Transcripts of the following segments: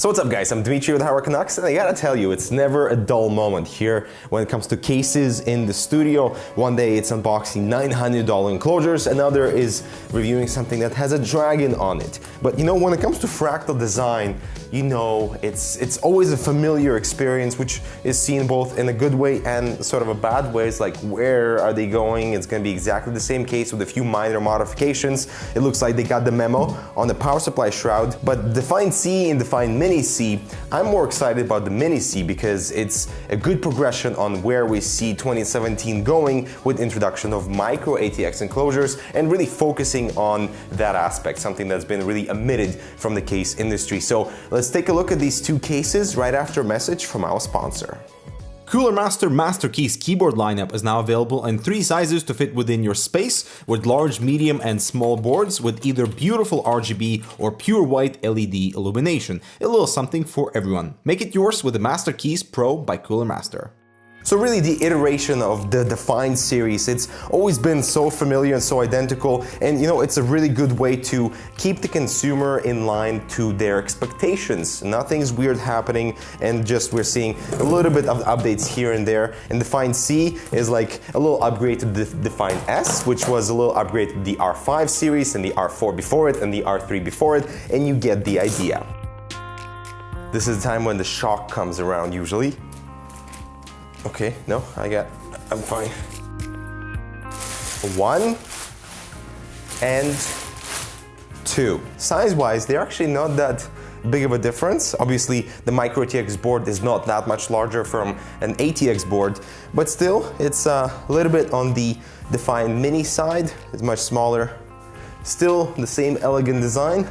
So what's up guys, I'm Dimitri with Howard Canucks, and I gotta tell you, it's never a dull moment here when it comes to cases in the studio. One day it's unboxing $900 enclosures, another is reviewing something that has a dragon on it. But you know, when it comes to fractal design, you know, it's always a familiar experience, which is seen both in a good way and sort of a bad way. It's like, where are they going? It's gonna be exactly the same case with a few minor modifications. It looks like they got the memo on the power supply shroud, but Define C and Define Mini C, I'm more excited about the Mini C because it's a good progression on where we see 2017 going with introduction of micro ATX enclosures and really focusing on that aspect, something that's been really omitted from the case industry. So let's take a look at these two cases right after a message from our sponsor. Cooler Master Master Keys keyboard lineup is now available in 3 sizes to fit within your space, with large, medium and small boards with either beautiful RGB or pure white LED illumination. A little something for everyone. Make it yours with the Master Keys Pro by Cooler Master. So really the iteration of the Define series, it's always been so familiar and so identical, and you know, it's a really good way to keep the consumer in line to their expectations. Nothing's weird happening, and just we're seeing a little bit of updates here and there. And Define C is like a little upgrade to the Define S, which was a little upgrade to the R5 series and the R4 before it and the R3 before it, and you get the idea. This is the time when the shock comes around usually. Okay, no, I'm fine. 1 and 2. Size-wise, they're actually not that big of a difference. Obviously, the micro ATX board is not that much larger from an ATX board, but still, it's a little bit on the Define Mini side. It's much smaller. Still the same elegant design.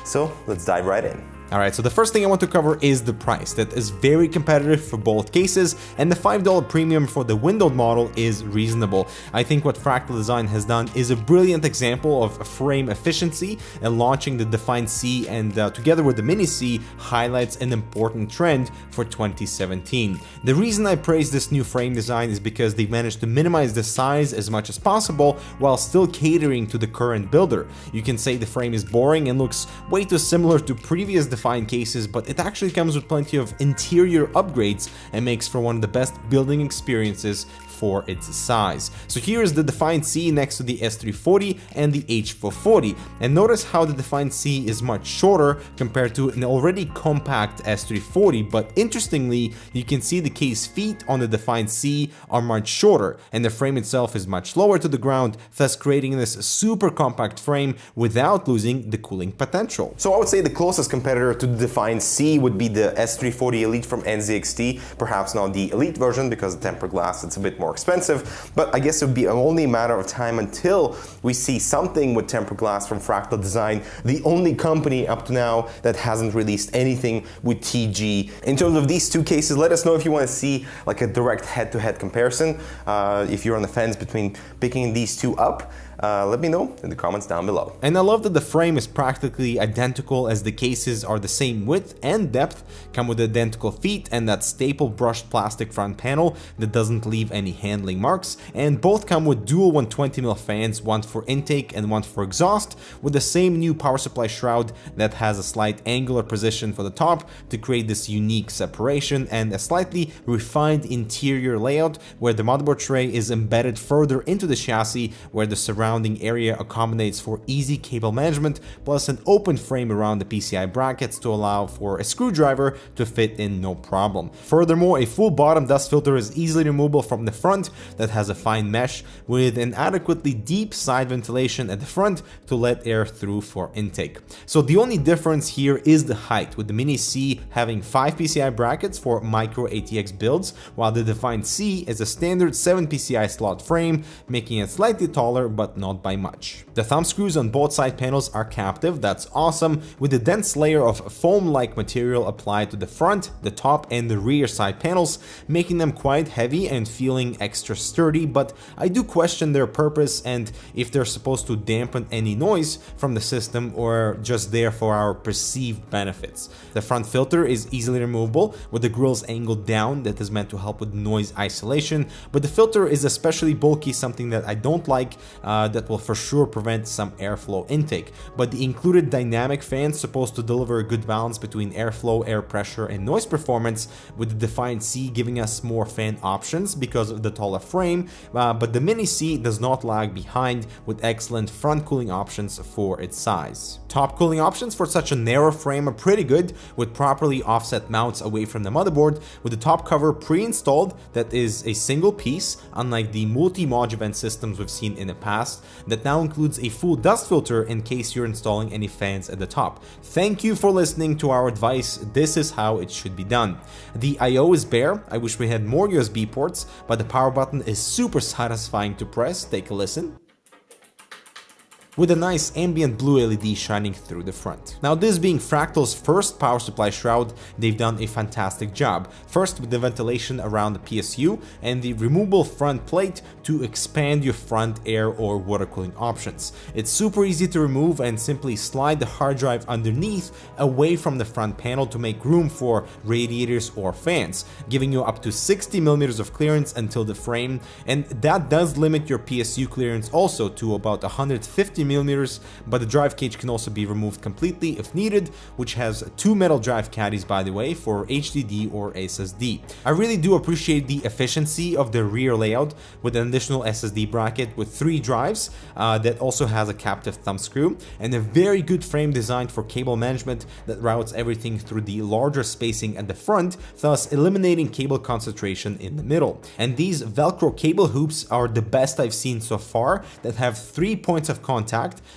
So let's dive right in. Alright, so the first thing I want to cover is the price. That is very competitive for both cases, and the $5 premium for the windowed model is reasonable. I think what Fractal Design has done is a brilliant example of frame efficiency, and launching the Define C and together with the Mini C highlights an important trend for 2017. The reason I praise this new frame design is because they managed to minimize the size as much as possible while still catering to the current builder. You can say the frame is boring and looks way too similar to previous Define cases, but it actually comes with plenty of interior upgrades and makes for one of the best building experiences for its size. So here is the Define C next to the S340 and the H440, and notice how the Define C is much shorter compared to an already compact S340, but interestingly, you can see the case feet on the Define C are much shorter, and the frame itself is much lower to the ground, thus creating this super compact frame without losing the cooling potential. So I would say the closest competitor to the Define C would be the S340 Elite from NZXT, perhaps not the Elite version because the tempered glass, it's a bit more expensive, but I guess it would be only a matter of time until we see something with tempered glass from Fractal Design, the only company up to now that hasn't released anything with TG. In terms of these two cases, let us know if you want to see like a direct head-to-head comparison. If you're on the fence between picking these two up, let me know in the comments down below. And I love that the frame is practically identical, as the cases are the same width and depth, come with identical feet and that staple brushed plastic front panel that doesn't leave any handling marks, and both come with dual 120mm fans, one for intake and one for exhaust, with the same new power supply shroud that has a slight angular position for the top to create this unique separation, and a slightly refined interior layout where the motherboard tray is embedded further into the chassis, where the surrounding area accommodates for easy cable management, plus an open frame around the PCI brackets to allow for a screwdriver to fit in no problem. Furthermore, a full bottom dust filter is easily removable from the front that has a fine mesh with an adequately deep side ventilation at the front to let air through for intake. So the only difference here is the height, with the Mini C having 5 PCI brackets for micro ATX builds, while the Define C is a standard 7 PCI slot frame, making it slightly taller but not by much. The thumb screws on both side panels are captive, that's awesome, with a dense layer of foam-like material applied to the front, the top and the rear side panels, making them quite heavy and feeling extra sturdy, but I do question their purpose and if they're supposed to dampen any noise from the system or just there for our perceived benefits. The front filter is easily removable with the grills angled down, that is meant to help with noise isolation, but the filter is especially bulky, something that I don't like. that will for sure prevent some airflow intake. But the included dynamic fan is supposed to deliver a good balance between airflow, air pressure, and noise performance, with the Defiant C giving us more fan options because of the taller frame, but the Mini C does not lag behind, with excellent front cooling options for its size. Top cooling options for such a narrow frame are pretty good, with properly offset mounts away from the motherboard, with the top cover pre-installed that is a single piece, unlike the multi-mod vent systems we've seen in the past, that now includes a full dust filter in case you're installing any fans at the top. Thank you for listening to our advice. This is how it should be done. The I/O is bare. I wish we had more USB ports, but the power button is super satisfying to press. Take a listen. With a nice ambient blue LED shining through the front. Now, this being Fractal's first power supply shroud, they've done a fantastic job. First with the ventilation around the PSU and the removable front plate to expand your front air or water cooling options. It's super easy to remove and simply slide the hard drive underneath away from the front panel to make room for radiators or fans, giving you up to 60mm of clearance until the frame, and that does limit your PSU clearance also to about 150mm, but the drive cage can also be removed completely if needed, which has 2 metal drive caddies, by the way, for HDD or SSD. I really do appreciate the efficiency of the rear layout with an additional SSD bracket with 3 drives that also has a captive thumb screw, and a very good frame designed for cable management that routes everything through the larger spacing at the front, thus eliminating cable concentration in the middle. And these Velcro cable hoops are the best I've seen so far, that have 3 points of contact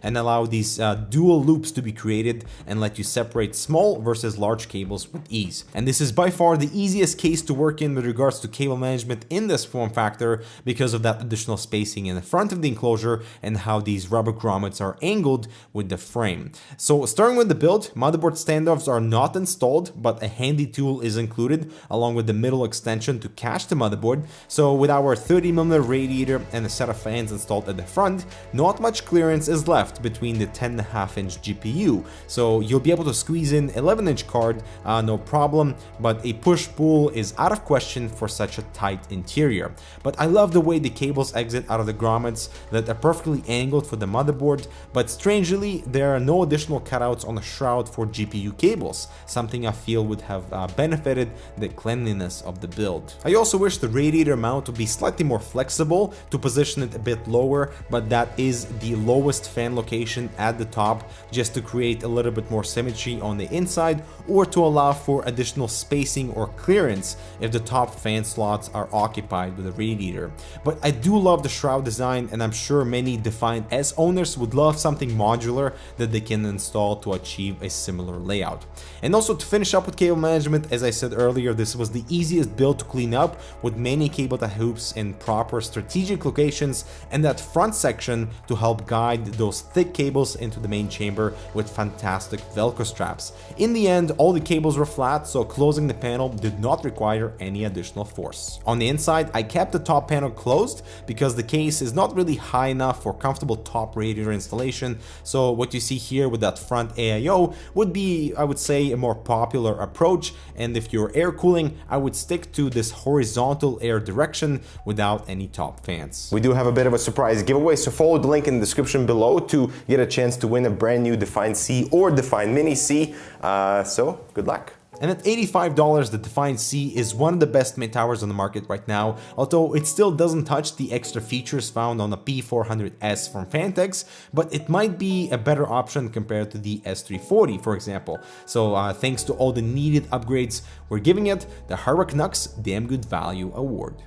and allow these dual loops to be created and let you separate small versus large cables with ease. And this is by far the easiest case to work in with regards to cable management in this form factor, because of that additional spacing in the front of the enclosure and how these rubber grommets are angled with the frame. So starting with the build, motherboard standoffs are not installed, but a handy tool is included along with the middle extension to cache the motherboard. So with our 30mm radiator and a set of fans installed at the front, not much clearance is left between the 10.5-inch GPU, so you'll be able to squeeze in 11-inch card, no problem, but a push-pull is out of question for such a tight interior. But I love the way the cables exit out of the grommets that are perfectly angled for the motherboard, but strangely there are no additional cutouts on the shroud for GPU cables, something I feel would have benefited the cleanliness of the build. I also wish the radiator mount would be slightly more flexible to position it a bit lower, but that is the lowest fan location at the top, just to create a little bit more symmetry on the inside, or to allow for additional spacing or clearance if the top fan slots are occupied with a radiator. But I do love the shroud design, and I'm sure many Defiant S owners would love something modular that they can install to achieve a similar layout. And also, to finish up with cable management, as I said earlier, this was the easiest build to clean up, with many cable tie hoops in proper strategic locations and that front section to help guide those thick cables into the main chamber with fantastic Velcro straps. In the end, all the cables were flat, so closing the panel did not require any additional force. On the inside, I kept the top panel closed because the case is not really high enough for comfortable top radiator installation, so what you see here with that front AIO would be, I would say, a more popular approach, and if you're air cooling, I would stick to this horizontal air direction without any top fans. We do have a bit of a surprise giveaway, so follow the link in the description below to get a chance to win a brand new Defiant C or Defiant Mini C, so good luck. And at $85, the Defiant C is one of the best mid-towers on the market right now, although it still doesn't touch the extra features found on the P400S from Fantex, but it might be a better option compared to the S340, for example. So thanks to all the needed upgrades, we're giving it the Hardware Canucks Damn Good Value Award.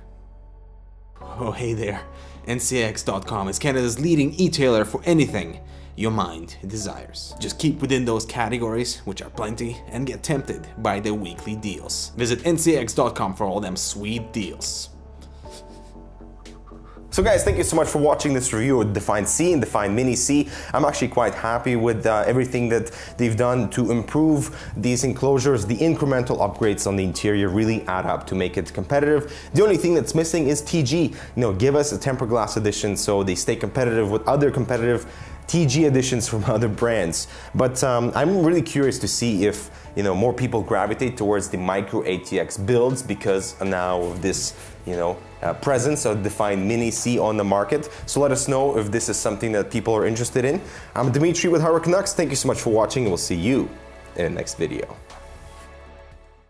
Oh, hey there. NCX.com is Canada's leading e-tailer for anything your mind desires. Just keep within those categories, which are plenty, and get tempted by the weekly deals. Visit ncx.com for all them sweet deals. So guys, thank you so much for watching this review of Defiant C and Defiant Mini C. I'm actually quite happy with everything that they've done to improve these enclosures. The incremental upgrades on the interior really add up to make it competitive. The only thing that's missing is TG. Give us a tempered glass edition so they stay competitive with other competitive TG editions from other brands. But I'm really curious to see if more people gravitate towards the micro ATX builds because now of this, presence of defined Mini C on the market. So let us know if this is something that people are interested in. I'm Dimitri with Hardware Canucks. Thank you so much for watching, and we'll see you in the next video.